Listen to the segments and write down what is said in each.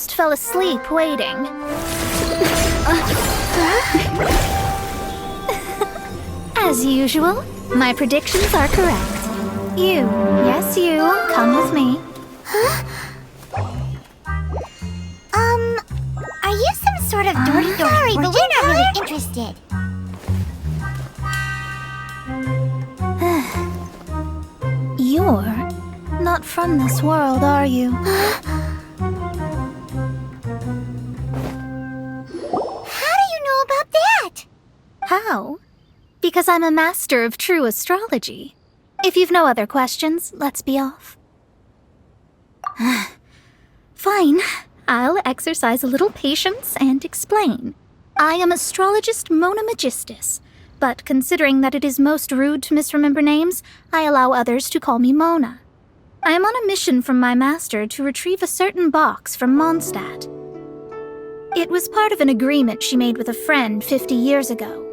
almost fell asleep waiting. As usual, my predictions are correct. You, yes you, come with me. Huh? Are you some sort of dirty? Sorry, but we're not really interested. You're not from this world, are you? How do you know about that? How? Because I'm a master of true astrology. If you've no other questions, let's be off. Fine. I'll exercise a little patience and explain. I am astrologist Mona Magistus, but considering that it is most rude to misremember names, I allow others to call me Mona. I am on a mission from my master to retrieve a certain box from Mondstadt. It was part of an agreement she made with a friend 50 years ago,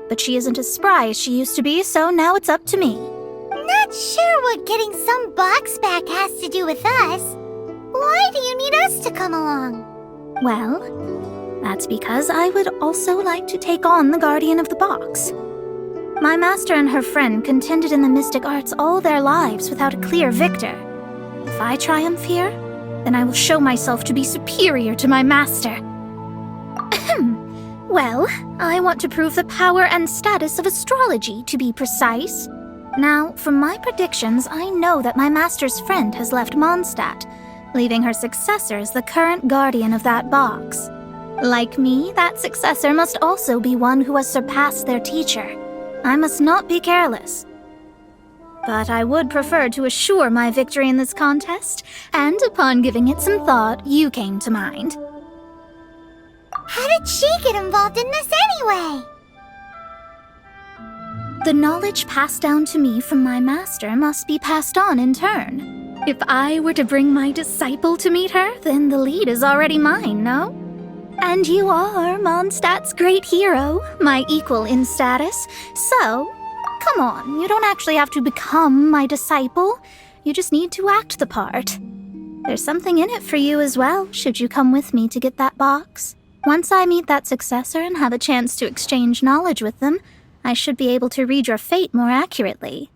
but she isn't as spry as she used to be, so now it's up to me. Not sure what getting some box back has to do with us. Why do you need us to come along? Well, that's because I would also like to take on the guardian of the box. My master and her friend contended in the mystic arts all their lives without a clear victor. If I triumph here, then I will show myself to be superior to my master. Well, I want to prove the power and status of astrology, to be precise. Now, from my predictions, I know that my master's friend has left Mondstadt, leaving her successor as the current guardian of that box. Like me, that successor must also be one who has surpassed their teacher. I must not be careless. But I would prefer to assure my victory in this contest, and upon giving it some thought, you came to mind. How did she get involved in this anyway? The knowledge passed down to me from my master must be passed on in turn. If I were to bring my disciple to meet her, then the lead is already mine, no? And you are Mondstadt's great hero, my equal in status. So, come on, you don't actually have to become my disciple. You just need to act the part. There's something in it for you as well, should you come with me to get that box. Once I meet that successor and have a chance to exchange knowledge with them, I should be able to read your fate more accurately.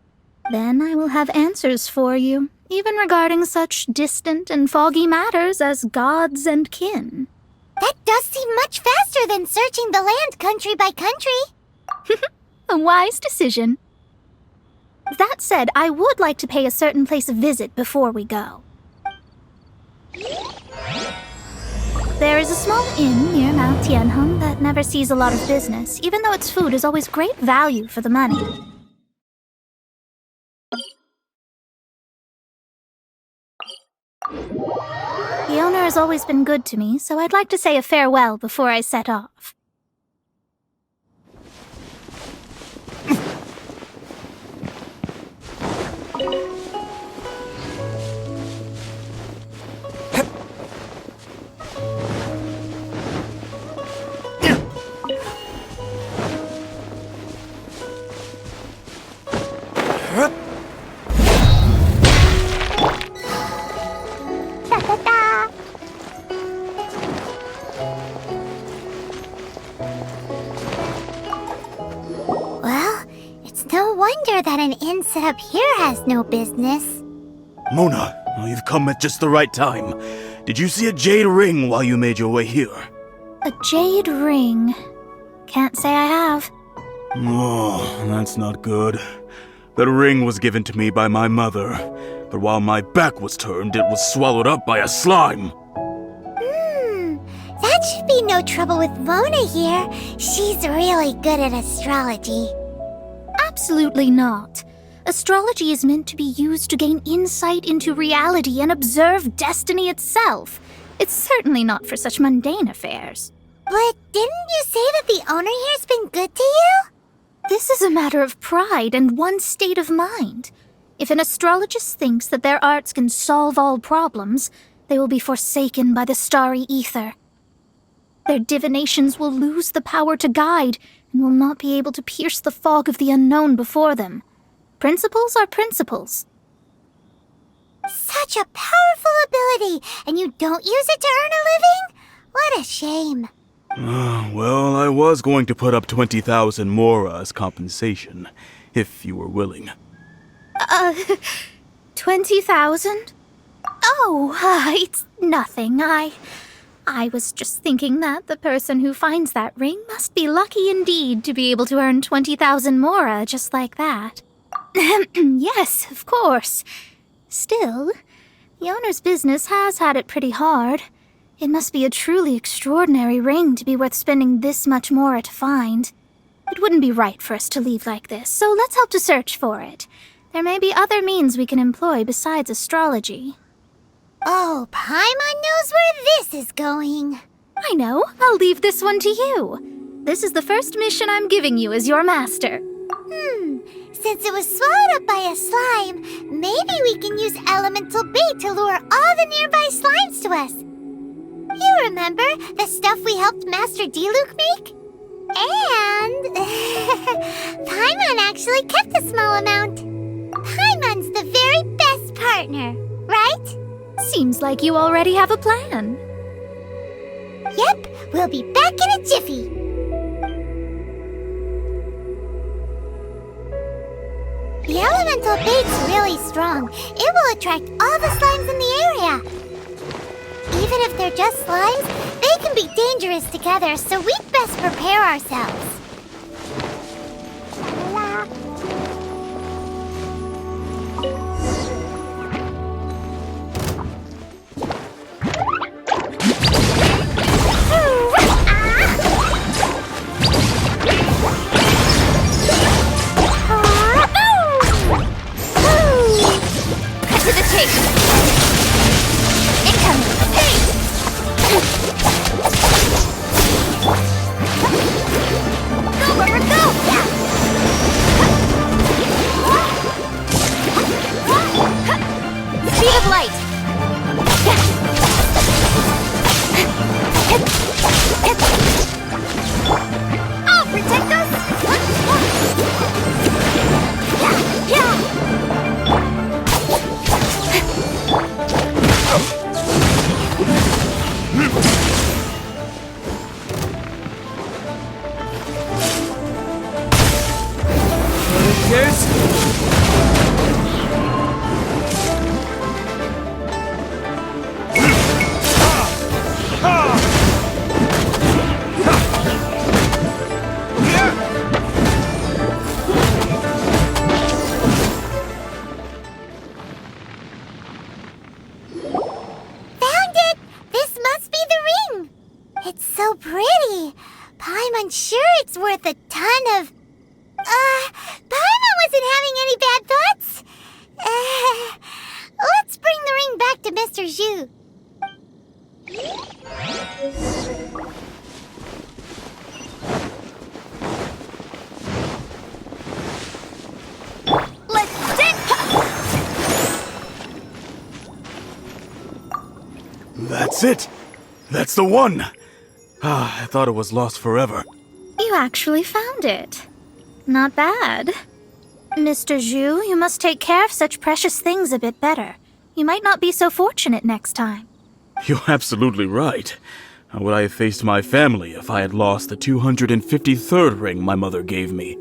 Then I will have answers for you, even regarding such distant and foggy matters as gods and kin. That does seem much faster than searching the land country by country. A wise decision. That said, I would like to pay a certain place a visit before we go. There is a small inn near Mount Tianheng that never sees a lot of business, even though its food is always great value for the money. The owner has always been good to me, so I'd like to say a farewell before I set off. That an inn set up here has no business. Mona, you've come at just the right time. Did you see a jade ring while you made your way here? A jade ring? Can't say I have. Oh, that's not good. That ring was given to me by my mother, but while my back was turned, it was swallowed up by a slime. That should be no trouble with Mona here. She's really good at astrology. Absolutely not. Astrology is meant to be used to gain insight into reality and observe destiny itself. It's certainly not for such mundane affairs. But didn't you say that the owner here's been good to you? This is a matter of pride and one's state of mind. If an astrologist thinks that their arts can solve all problems, they will be forsaken by the starry ether. Their divinations will lose the power to guide and will not be able to pierce the fog of the unknown before them. Principles are principles. Such a powerful ability, and you don't use it to earn a living? What a shame. Well, I was going to put up 20,000 mora as compensation, if you were willing. 20,000? Oh, it's nothing. I was just thinking that the person who finds that ring must be lucky indeed to be able to earn 20,000 mora just like that. Yes, of course. Still, the owner's business has had it pretty hard. It must be a truly extraordinary ring to be worth spending this much mora to find. It wouldn't be right for us to leave like this, so let's help to search for it. There may be other means we can employ besides astrology. Oh, Paimon knows where this is going. I know. I'll leave this one to you. This is the first mission I'm giving you as your master. Since it was swallowed up by a slime, maybe we can use elemental bait to lure all the nearby slimes to us. You remember the stuff we helped Master Diluc make? And Paimon actually kept a small amount. Paimon's the very best partner, right? Seems like you already have a plan. Yep, we'll be back in a jiffy. The elemental bait's really strong. It will attract all the slimes in the area. Even if they're just slimes, they can be dangerous together, so we'd best prepare ourselves. To the chase! Incoming! Hey! Go, Rubber, go! Speed of light! I'll protect us! It's so pretty. Paimon's sure it's worth a ton of... Paimon wasn't having any bad thoughts. Let's bring the ring back to Mr. Zhu. Let's dig! That's it! That's the one! I thought it was lost forever. You actually found it. Not bad. Mr. Zhu, you must take care of such precious things a bit better. You might not be so fortunate next time. You're absolutely right. How would I have faced my family if I had lost the 253rd ring my mother gave me?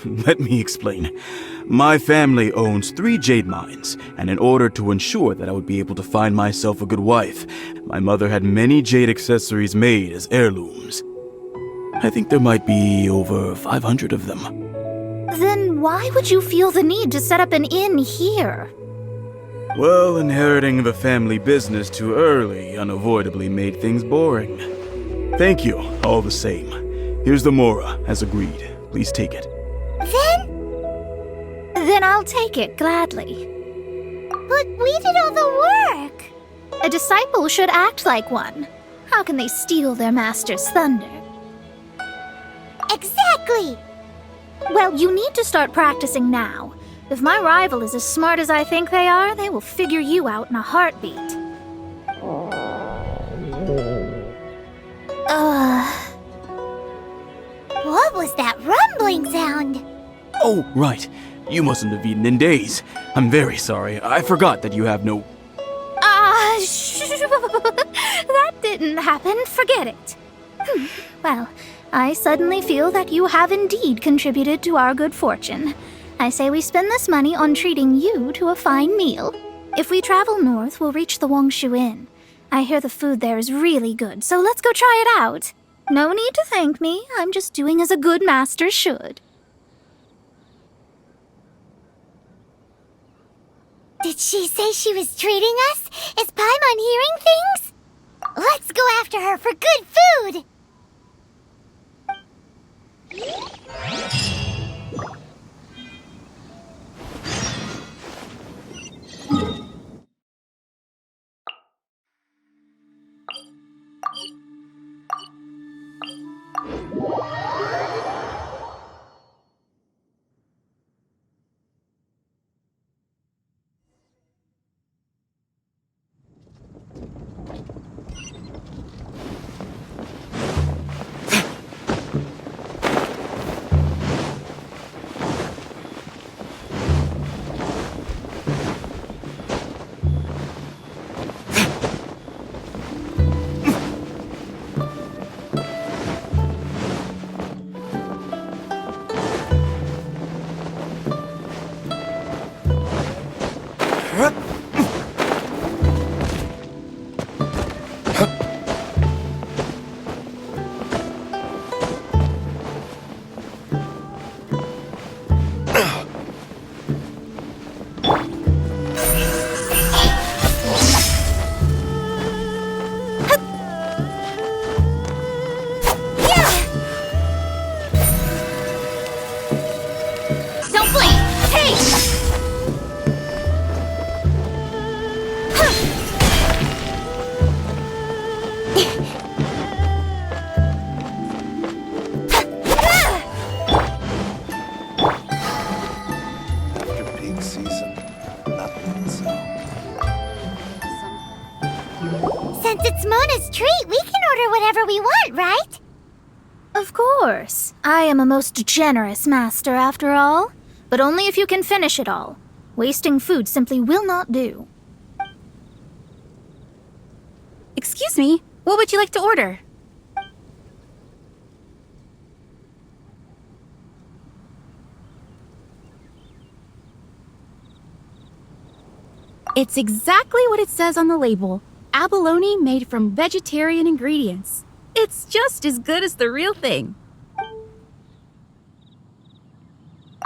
Let me explain. My family owns 3 jade mines, and in order to ensure that I would be able to find myself a good wife, my mother had many jade accessories made as heirlooms. I think there might be over 500 of them. Then why would you feel the need to set up an inn here? Well, inheriting the family business too early unavoidably made things boring. Thank you, all the same. Here's the mora, as agreed. Please take it. Then I'll take it gladly. But we did all the work. A disciple should act like one. How can they steal their master's thunder? Exactly. Well, you need to start practicing now. If my rival is as smart as I think they are, they will figure you out in a heartbeat. What was that rumbling sound? Oh, right. You mustn't have eaten in days. I'm very sorry. I forgot that you have no... That didn't happen. Forget it. Well, I suddenly feel that you have indeed contributed to our good fortune. I say we spend this money on treating you to a fine meal. If we travel north, we'll reach the Wongshu Inn. I hear the food there is really good, so let's go try it out. No need to thank me. I'm just doing as a good master should. Did she say she was treating us? Is Paimon hearing things? Let's go after her for good food! Since it's Mona's treat, we can order whatever we want, right? Of course. I am a most generous master, after all. But only if you can finish it all. Wasting food simply will not do. Excuse me, what would you like to order? It's exactly what it says on the label. Abalone made from vegetarian ingredients. It's just as good as the real thing.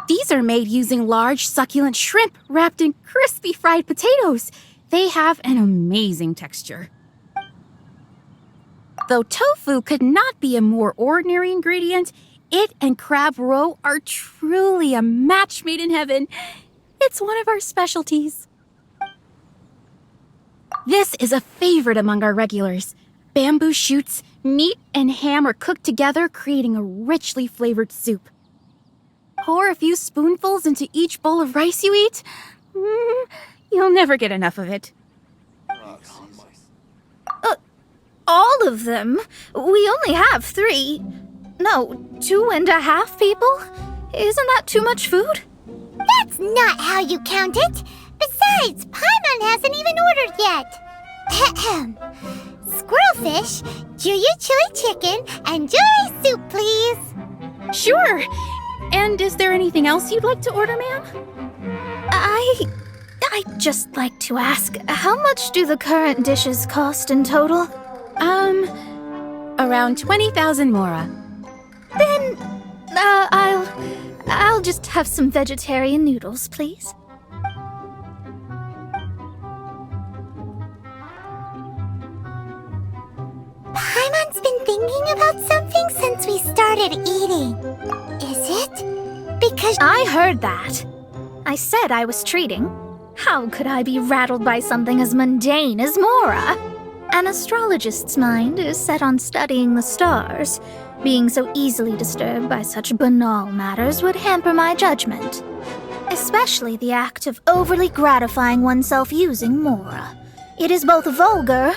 These are made using large, succulent shrimp wrapped in crispy fried potatoes. They have an amazing texture. Though tofu could not be a more ordinary ingredient, it and crab roe are truly a match made in heaven. It's one of our specialties. This is a favorite among our regulars. Bamboo shoots, meat, and ham are cooked together, creating a richly flavored soup. Pour a few spoonfuls into each bowl of rice you eat. You'll never get enough of it. All of them? We only have 3. No, 2.5 people? Isn't that too much food? That's not how you count it. Besides, Paimon hasn't even ordered yet. Squirrelfish, Juyu chili chicken, and jewelry soup, please. Sure. And is there anything else you'd like to order, ma'am? I'd just like to ask, how much do the current dishes cost in total? Around 20,000 mora. Then, I'll just have some vegetarian noodles, please. Paimon's been thinking about something since we started eating. Is it? Because I heard that. I said I was treating. How could I be rattled by something as mundane as Mora? An astrologist's mind is set on studying the stars. Being so easily disturbed by such banal matters would hamper my judgment. Especially the act of overly gratifying oneself using Mora. It is both vulgar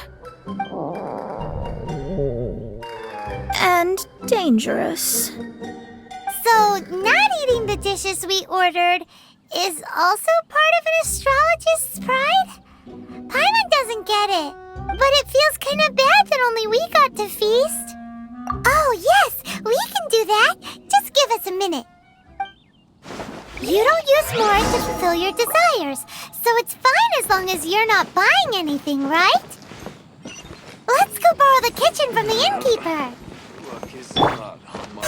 and dangerous. So, not eating the dishes we ordered is also part of an astrologist's pride? Paimon doesn't get it, but it feels kind of bad that only we got to feast. Oh, yes, we can do that. Just give us a minute. You don't use Mora to fulfill your desires, so it's fine as long as you're not buying anything, right? Let's go borrow the kitchen from the innkeeper. Luck is not on my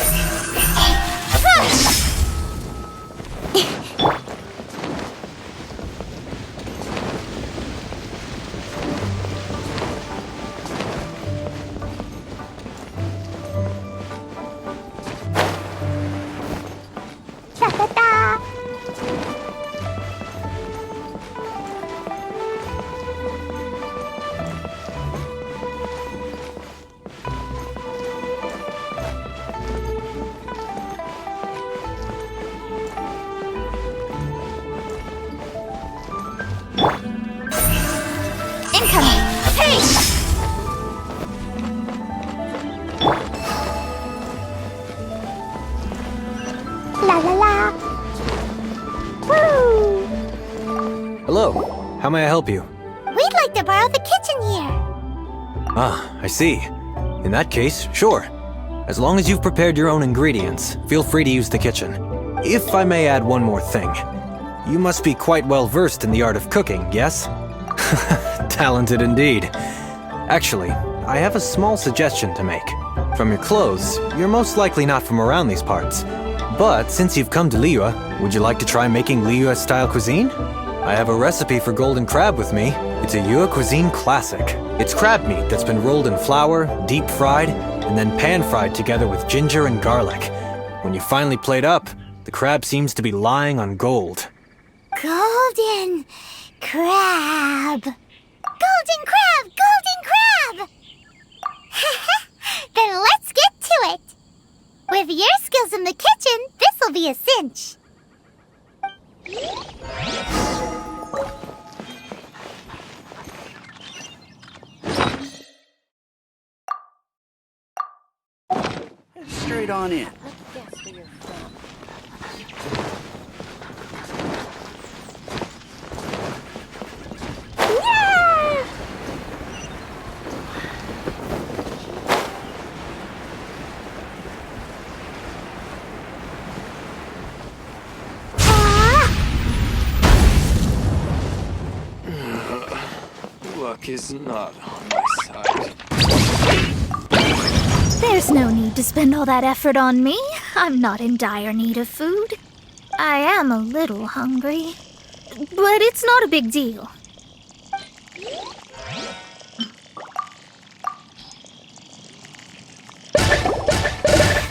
Ta-ta-ta! Incoming! Hey! La la la! Woo! Hello, how may I help you? We'd like to borrow the kitchen here. Ah, I see. In that case, sure. As long as you've prepared your own ingredients, feel free to use the kitchen. If I may add one more thing. You must be quite well versed in the art of cooking, yes? Talented indeed. Actually, I have a small suggestion to make. From your clothes, you're most likely not from around these parts. But since you've come to Liyue, would you like to try making Liyue-style cuisine? I have a recipe for golden crab with me. It's a Yue cuisine classic. It's crab meat that's been rolled in flour, deep fried, and then pan-fried together with ginger and garlic. When you finally plate up, the crab seems to be lying on gold. Golden crab. Golden crab! Golden crab! Then let's get to it. With your skills in the kitchen, this'll be a cinch. straight on in. Luck is not on my side. There's no need to spend all that effort on me. I'm not in dire need of food. I am a little hungry, but it's not a big deal.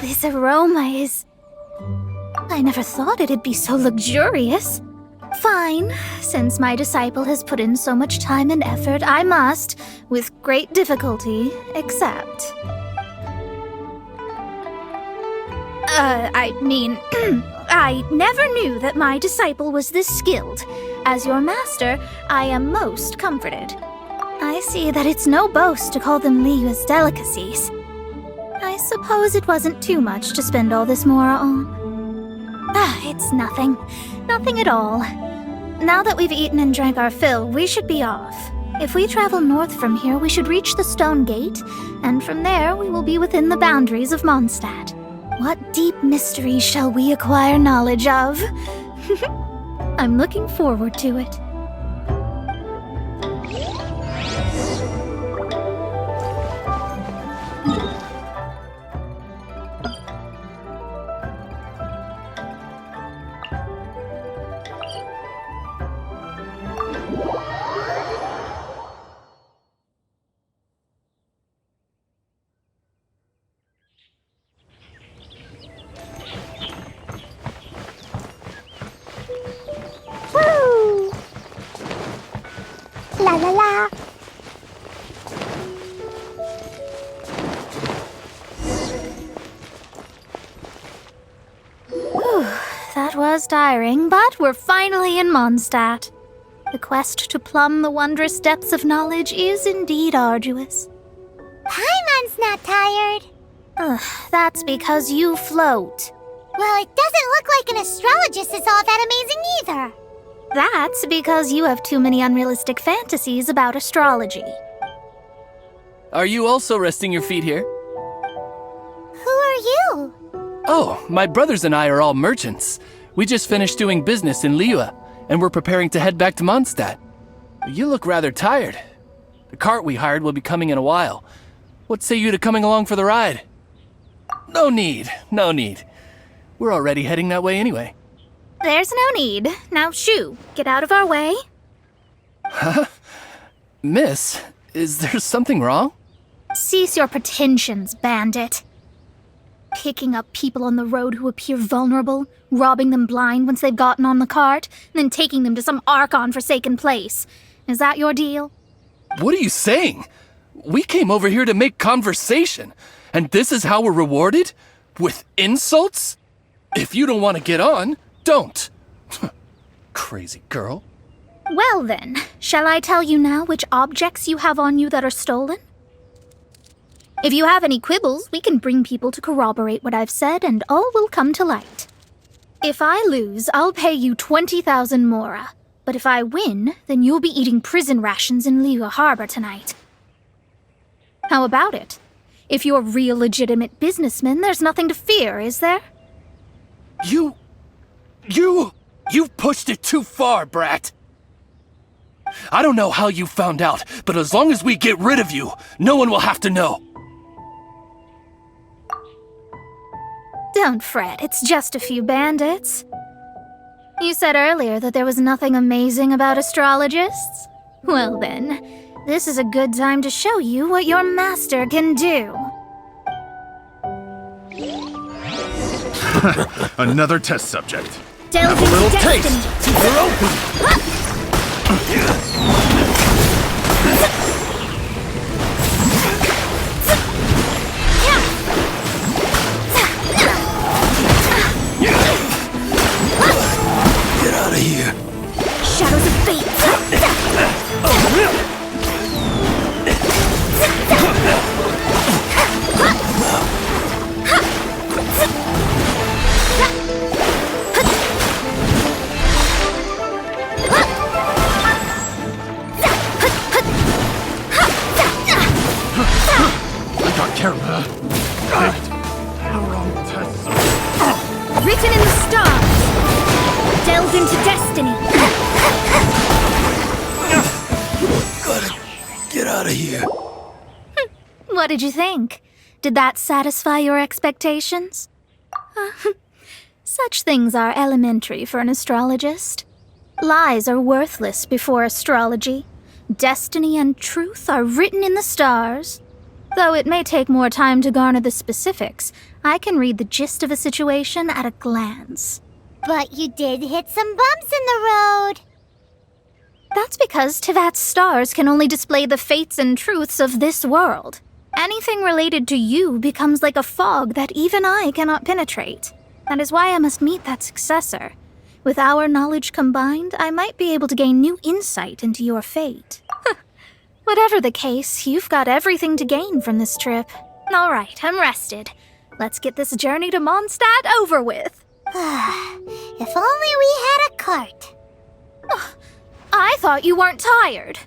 This aroma is... I never thought it'd be so luxurious. Fine. Since my disciple has put in so much time and effort, I must, with great difficulty, accept. I never knew that my disciple was this skilled. As your master, I am most comforted. I see that it's no boast to call them Liyue's delicacies. I suppose it wasn't too much to spend all this Mora on. It's nothing. Nothing at all. Now that we've eaten and drank our fill, we should be off. If we travel north from here, we should reach the Stone Gate, and from there we will be within the boundaries of Mondstadt. What deep mysteries shall we acquire knowledge of? I'm looking forward to it. Woo! La la la! That was tiring, but we're finally in Mondstadt. The quest to plumb the wondrous depths of knowledge is indeed arduous. Paimon's not tired. That's because you float. Well, it doesn't look like an astrologist is all that amazing either. That's because you have too many unrealistic fantasies about astrology. Are you also resting your feet here? Who are you? Oh, my brothers and I are all merchants. We just finished doing business in Liyue, and we're preparing to head back to Mondstadt. You look rather tired. The cart we hired will be coming in a while. What say you to coming along for the ride? No need, no need. We're already heading that way anyway. There's no need. Now shoo, get out of our way. Miss, is there something wrong? Cease your pretensions, bandit. Picking up people on the road who appear vulnerable, robbing them blind once they've gotten on the cart, and then taking them to some Archon-forsaken place. Is that your deal? What are you saying? We came over here to make conversation, and this is how we're rewarded? With insults? If you don't want to get on, don't. Crazy girl. Well then, shall I tell you now which objects you have on you that are stolen? If you have any quibbles, we can bring people to corroborate what I've said, and all will come to light. If I lose, I'll pay you 20,000 mora. But if I win, then you'll be eating prison rations in Liyue Harbor tonight. How about it? If you're real legitimate businessmen, there's nothing to fear, is there? You've pushed it too far, brat. I don't know how you found out, but as long as we get rid of you, no one will have to know. Don't fret, it's just a few bandits. You said earlier that there was nothing amazing about astrologists? Well then, this is a good time to show you what your master can do. Another test subject. Delve A little into taste. destiny. You're open. Get out of here. Shadows of fate. I got carried. Damn it. The wrong test subject. Written in the stars. Delve into destiny. Gotta get out of here. What did you think? Did that satisfy your expectations? Such things are elementary for an astrologist. Lies are worthless before astrology. Destiny and truth are written in the stars. Though it may take more time to garner the specifics, I can read the gist of a situation at a glance. But you did hit some bumps in the road. That's because Tivat's stars can only display the fates and truths of this world. Anything related to you becomes like a fog that even I cannot penetrate. That is why I must meet that successor. With our knowledge combined, I might be able to gain new insight into your fate. Whatever the case, you've got everything to gain from this trip. All right, I'm rested. Let's get this journey to Mondstadt over with. If only we had a cart. I thought you weren't tired.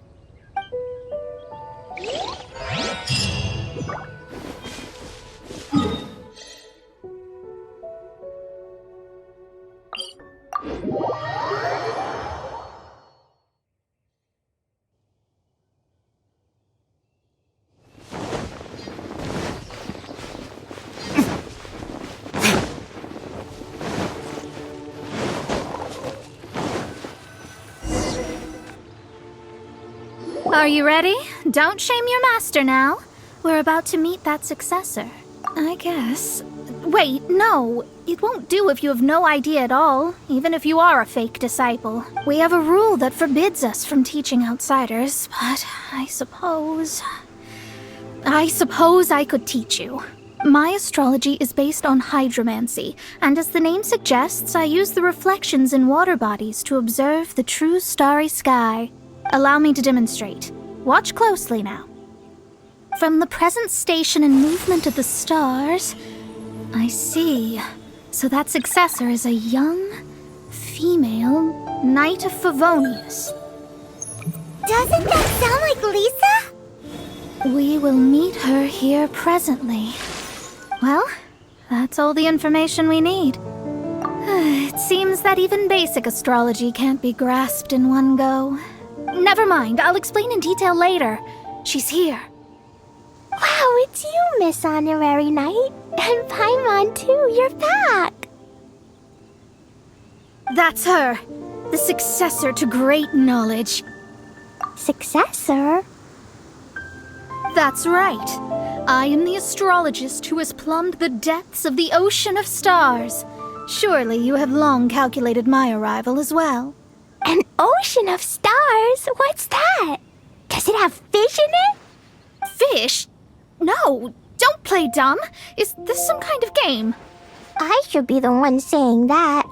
Are you ready? Don't shame your master now. We're about to meet that successor. I guess. Wait, no. It won't do if you have no idea at all, even if you are a fake disciple. We have a rule that forbids us from teaching outsiders, but I suppose I could teach you. My astrology is based on hydromancy, and as the name suggests, I use the reflections in water bodies to observe the true starry sky. Allow me to demonstrate. Watch closely now. From the present station and movement of the stars, I see So that successor is a young, female Knight of Favonius. Doesn't that sound like Lisa? We will meet her here presently. Well, that's all the information we need. It seems that even basic astrology can't be grasped in one go. Never mind, I'll explain in detail later. She's here. Wow, it's you, Miss Honorary Knight. And Paimon, too, you're back. That's her, the successor to great knowledge. Successor? That's right. I am the astrologist who has plumbed the depths of the ocean of stars. Surely you have long calculated my arrival as well. An ocean of stars? What's that? Does it have fish in it? Fish? No, don't play dumb. Is this some kind of game? I should be the one saying that.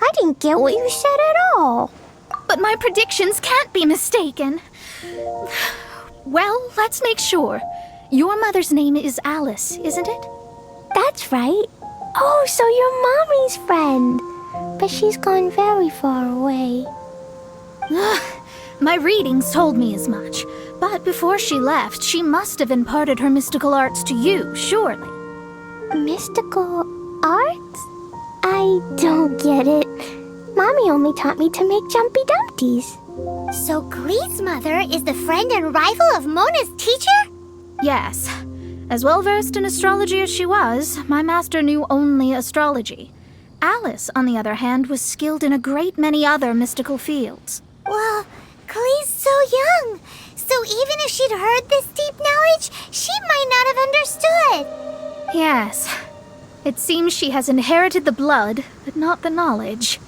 I didn't get what you said at all. But my predictions can't be mistaken. Well, let's make sure. Your mother's name is Alice, isn't it? That's right. Oh, so you're Mommy's friend. But she's gone very far away. My readings told me as much. But before she left, she must have imparted her mystical arts to you, surely. Mystical arts? I don't get it. Mommy only taught me to make Jumpy Dumpties. So Glee's mother is the friend and rival of Mona's teacher? Yes. As well-versed in astrology as she was, my master knew only astrology. Alice, on the other hand, was skilled in a great many other mystical fields. Well, Glee's so young. So even if she'd heard this deep knowledge, she might not have understood. Yes. It seems she has inherited the blood, but not the knowledge.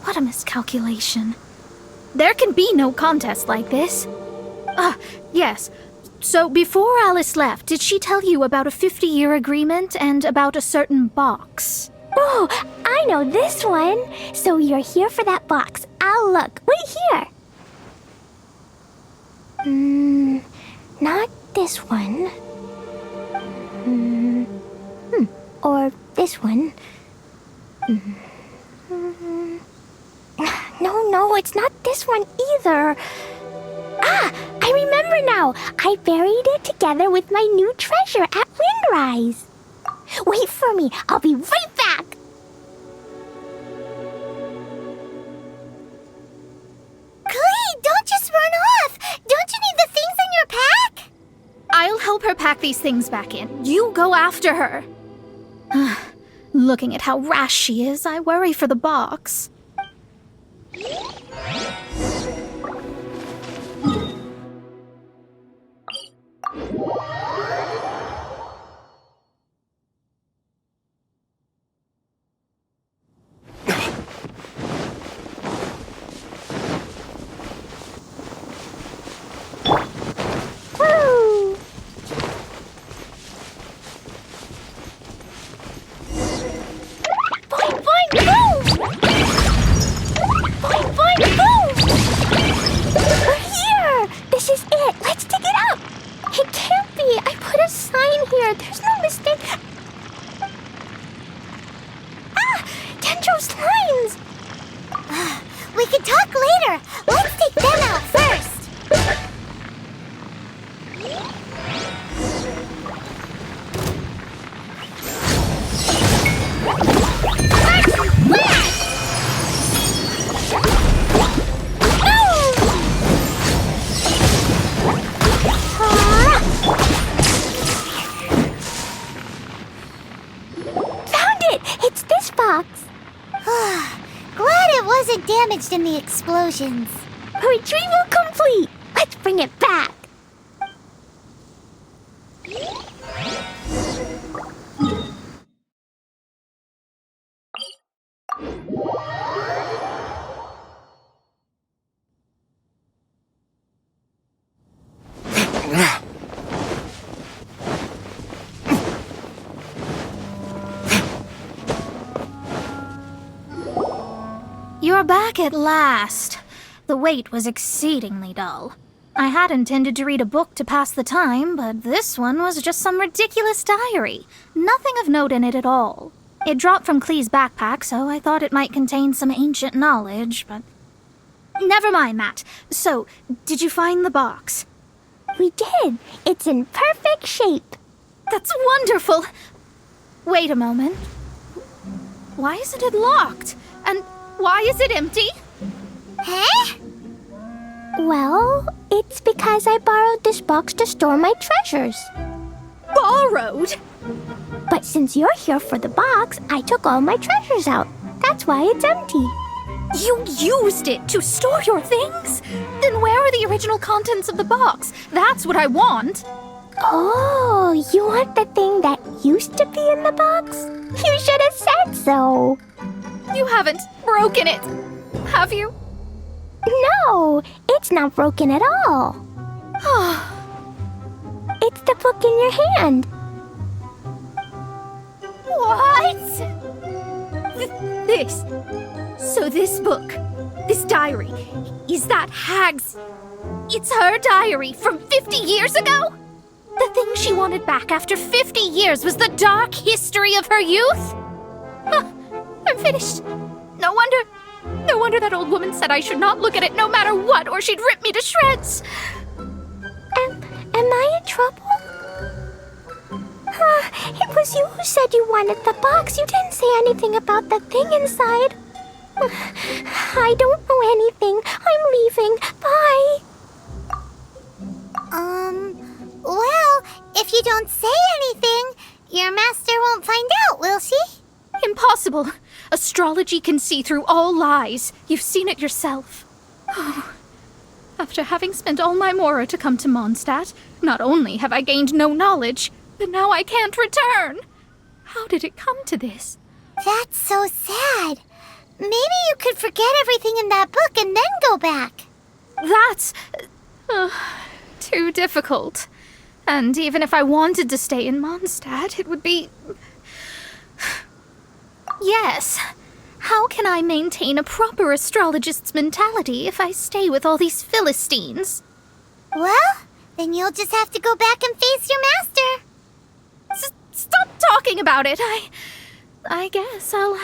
What a miscalculation. There can be no contest like this. Yes. So before Alice left, did she tell you about a 50-year agreement and about a certain box? Oh, I know this one. So you're here for that box. I'll look. Wait here. Not this one. Or this one. No, it's not this one either. I remember now. I buried it together with my new treasure at Windrise. Wait for me. I'll be right back. Glee, don't just run off. Don't you need the things in your pack? I'll help her pack these things back in. You go after her. Looking at how rash she is, I worry for the box. We can talk later. Let's take them out first. Found it! It's this box. Glad it wasn't damaged in the explosions. Retrieval complete! Let's bring it back! You're back at last. The wait was exceedingly dull. I had intended to read a book to pass the time, but this one was just some ridiculous diary. Nothing of note in it at all. It dropped from Clee's backpack, so I thought it might contain some ancient knowledge, but... Never mind that. So, did you find the box? We did. It's in perfect shape. That's wonderful! Wait a moment. Why isn't it locked? And why is it empty? Huh? Well, it's because I borrowed this box to store my treasures. Borrowed? But since you're here for the box, I took all my treasures out. That's why it's empty. You used it to store your things? Then where are the original contents of the box? That's what I want. Oh, you want the thing that used to be in the box? You should have said so. You haven't broken it, have you? No, it's not broken at all. It's the book in your hand. What? This. So this book, this diary, is that Hag's... It's her diary from 50 years ago? The thing she wanted back after 50 years was the dark history of her youth? I'm finished. No wonder that old woman said I should not look at it no matter what, or she'd rip me to shreds. Am I in trouble? It was you who said you wanted the box. You didn't say anything about the thing inside. I don't know anything. I'm leaving. Bye. Well, if you don't say anything, your master won't find out, will she? Impossible. Astrology can see through all lies. You've seen it yourself. After having spent all my mora to come to Mondstadt, not only have I gained no knowledge, but now I can't return. How did it come to this? That's so sad. Maybe you could forget everything in that book and then go back. That's... too difficult. And even if I wanted to stay in Mondstadt, it would be... Yes. How can I maintain a proper astrologist's mentality if I stay with all these Philistines? Well, then you'll just have to go back and face your master. Stop talking about it. I guess I'll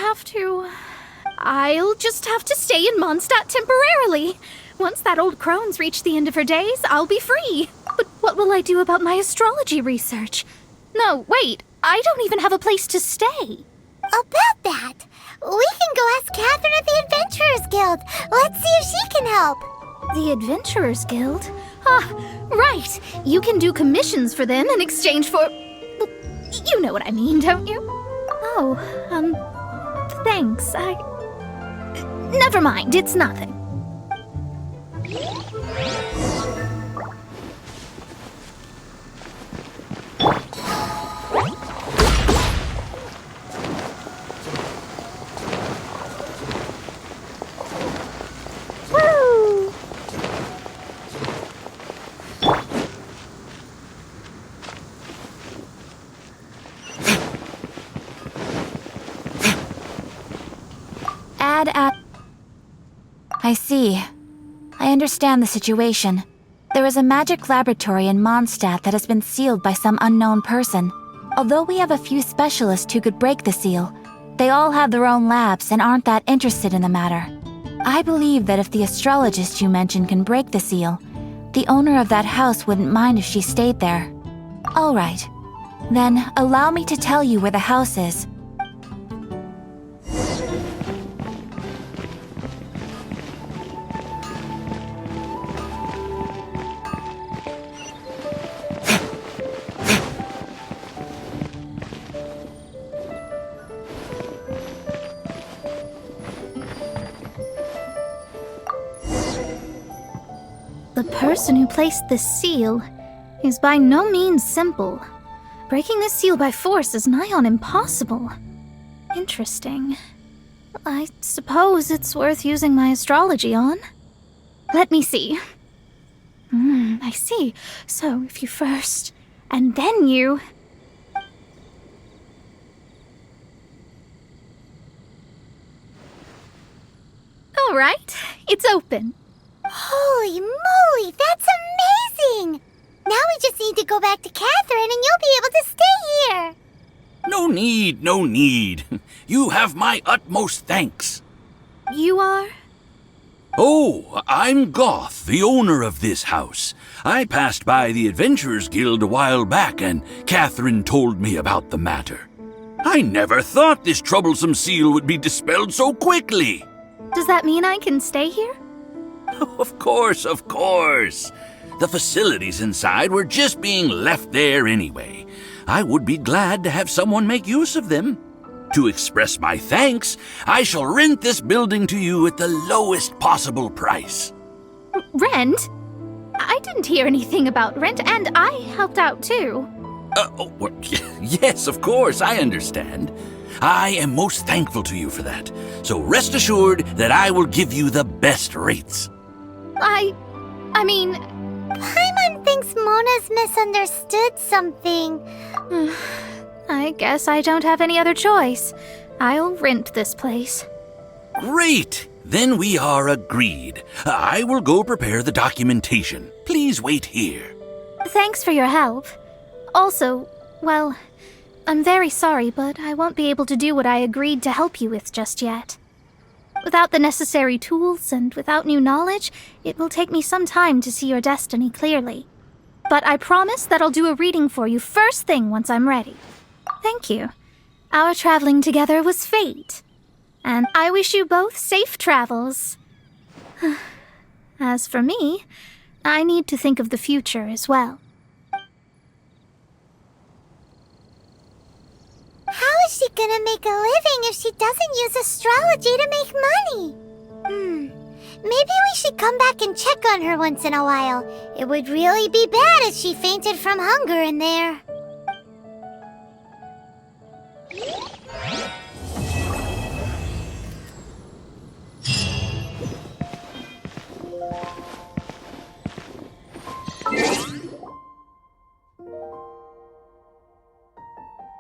just have to stay in Mondstadt temporarily. Once that old crone's reached the end of her days, I'll be free. But what will I do about my astrology research? No, wait, I don't even have a place to stay. About that, we can go ask Catherine at the Adventurers Guild. Let's see if she can help. The Adventurers Guild? Right. You can do commissions for them in exchange for... You know what I mean, don't you? Oh, thanks. Never mind, it's nothing. Woo! I see. I understand the situation. There is a magic laboratory in Mondstadt that has been sealed by some unknown person. Although we have a few specialists who could break the seal, they all have their own labs and aren't that interested in the matter. I believe that if the astrologist you mentioned can break the seal, the owner of that house wouldn't mind if she stayed there. All right. Then allow me to tell you where the house is. The person who placed this seal is by no means simple. Breaking this seal by force is nigh on impossible. Interesting. I suppose it's worth using my astrology on. Let me see. I see. So if you first, and then you... All right, it's open. Holy moly, that's amazing! Now we just need to go back to Catherine and you'll be able to stay here. No need, no need. You have my utmost thanks. You are? Oh, I'm Goth, the owner of this house. I passed by the Adventurers Guild a while back, and Catherine told me about the matter. I never thought this troublesome seal would be dispelled so quickly. Does that mean I can stay here? Of course, of course. The facilities inside were just being left there anyway. I would be glad to have someone make use of them. To express my thanks, I shall rent this building to you at the lowest possible price. Rent? I didn't hear anything about rent, and I helped out too. Yes, of course, I understand. I am most thankful to you for that. So rest assured that I will give you the best rates. I mean... Paimon thinks Mona's misunderstood something. I guess I don't have any other choice. I'll rent this place. Great! Then we are agreed. I will go prepare the documentation. Please wait here. Thanks for your help. Also, well, I'm very sorry, but I won't be able to do what I agreed to help you with just yet. Without the necessary tools and without new knowledge, it will take me some time to see your destiny clearly. But I promise that I'll do a reading for you first thing once I'm ready. Thank you. Our traveling together was fate. And I wish you both safe travels. As for me, I need to think of the future as well. How is she gonna make a living if she doesn't use astrology to make money? Maybe we should come back and check on her once in a while. It would really be bad if she fainted from hunger in there.